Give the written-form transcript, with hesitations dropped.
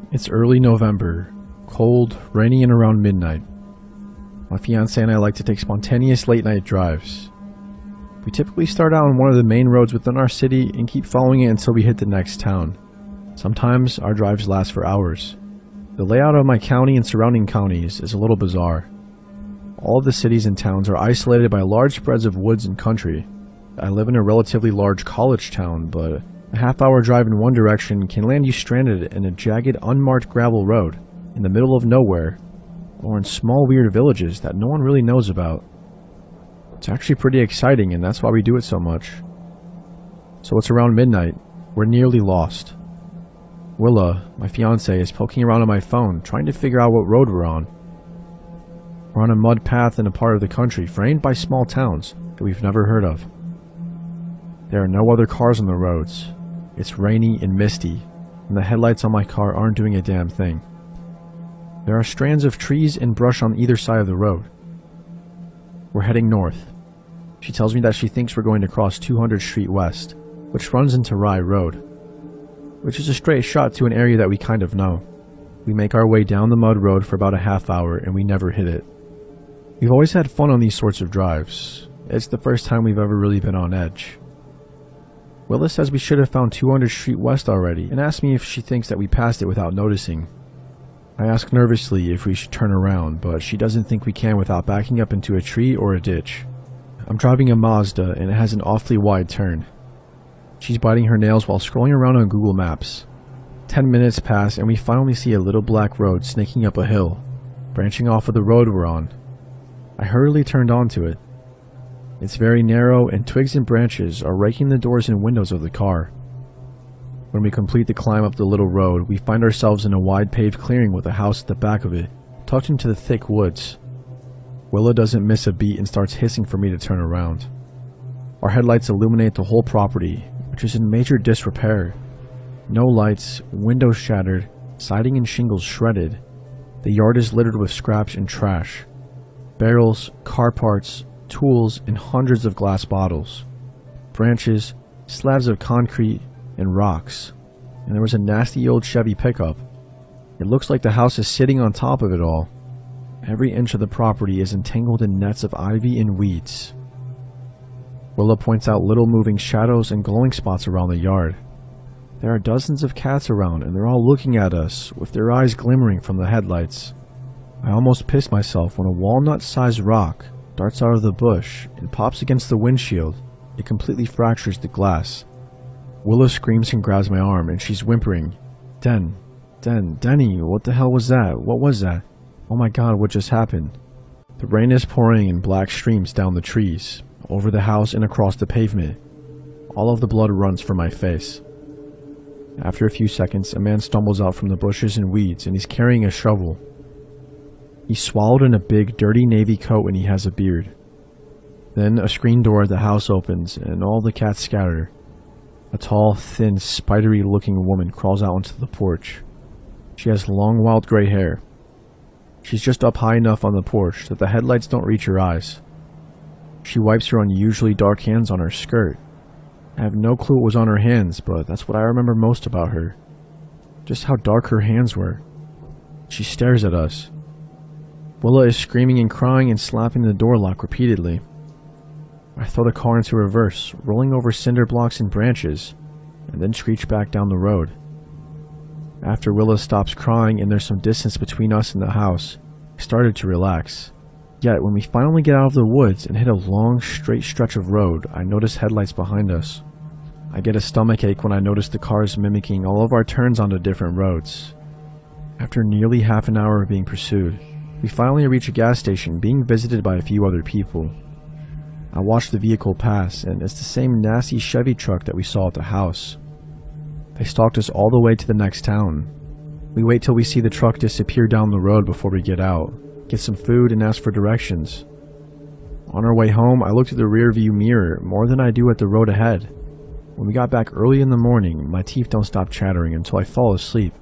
It's early November, cold, rainy, and around midnight. My fiance and I like to take spontaneous late-night drives. We typically start out on one of the main roads within our city and keep following it until we hit the next town. Sometimes our drives last for hours. The layout of my county and surrounding counties is a little bizarre. All of the cities and towns are isolated by large spreads of woods and country. I live in a relatively large college town, but a half-hour drive in one direction can land you stranded in a jagged, unmarked gravel road in the middle of nowhere, or in small weird villages that no one really knows about. It's actually pretty exciting, and that's why we do it so much. So it's around midnight. We're nearly lost. Willa, my fiance, is poking around on my phone, trying to figure out what road we're on. We're on a mud path in a part of the country framed by small towns that we've never heard of. There are no other cars on the roads. It's rainy and misty, and the headlights on my car aren't doing a damn thing. There are strands of trees and brush on either side of the road. We're heading north. She tells me that she thinks we're going to cross 200 Street West, which runs into Rye Road, which is a straight shot to an area that we kind of know. We make our way down the mud road for about a half hour and we never hit it. We've always had fun on these sorts of drives. It's the first time we've ever really been on edge. Willa says we should have found 200 Street West already and asks me if she thinks that we passed it without noticing. I ask nervously if we should turn around, but she doesn't think we can without backing up into a tree or a ditch. I'm driving a Mazda and it has an awfully wide turn. She's biting her nails while scrolling around on Google Maps. 10 minutes pass and we finally see a little black road snaking up a hill, branching off of the road we're on. I hurriedly turned onto it. It's very narrow and twigs and branches are raking the doors and windows of the car. When we complete the climb up the little road, we find ourselves in a wide paved clearing with a house at the back of it, tucked into the thick woods. Willa doesn't miss a beat and starts hissing for me to turn around. Our headlights illuminate the whole property, which is in major disrepair. No lights, windows shattered, siding and shingles shredded. The yard is littered with scraps and trash. Barrels, car parts, tools, and hundreds of glass bottles. Branches, slabs of concrete, and rocks. And there was a nasty old Chevy pickup. It looks like the house is sitting on top of it all. Every inch of the property is entangled in nets of ivy and weeds. Willa points out little moving shadows and glowing spots around the yard. There are dozens of cats around and they're all looking at us with their eyes glimmering from the headlights. I almost pissed myself when a walnut-sized rock darts out of the bush and pops against the windshield. It completely fractures the glass. Willa screams and grabs my arm and she's whimpering, Denny, what the hell was that? What was that? Oh my god, what just happened? The rain is pouring in black streams down the trees, over the house and across the pavement. All of the blood runs from my face. After a few seconds, a man stumbles out from the bushes and weeds and he's carrying a shovel. He's swallowed in a big, dirty navy coat and he has a beard. Then a screen door at the house opens and all the cats scatter. A tall, thin, spidery-looking woman crawls out onto the porch. She has long, wild gray hair. She's just up high enough on the porch that the headlights don't reach her eyes. She wipes her unusually dark hands on her skirt. I have no clue what was on her hands, but that's what I remember most about her. Just how dark her hands were. She stares at us. Willa is screaming and crying and slapping the door lock repeatedly. I throw the car into reverse, rolling over cinder blocks and branches, and then screech back down the road. After Willa stops crying and there's some distance between us and the house, I started to relax. Yet when we finally get out of the woods and hit a long, straight stretch of road, I notice headlights behind us. I get a stomachache when I notice the cars mimicking all of our turns onto different roads. After nearly half an hour of being pursued, we finally reach a gas station being visited by a few other people. I watch the vehicle pass, and it's the same nasty Chevy truck that we saw at the house. They stalked us all the way to the next town. We wait till we see the truck disappear down the road before we get out, get some food, and ask for directions. On our way home, I looked at the rear view mirror more than I do at the road ahead. When we got back early in the morning, my teeth don't stop chattering until I fall asleep.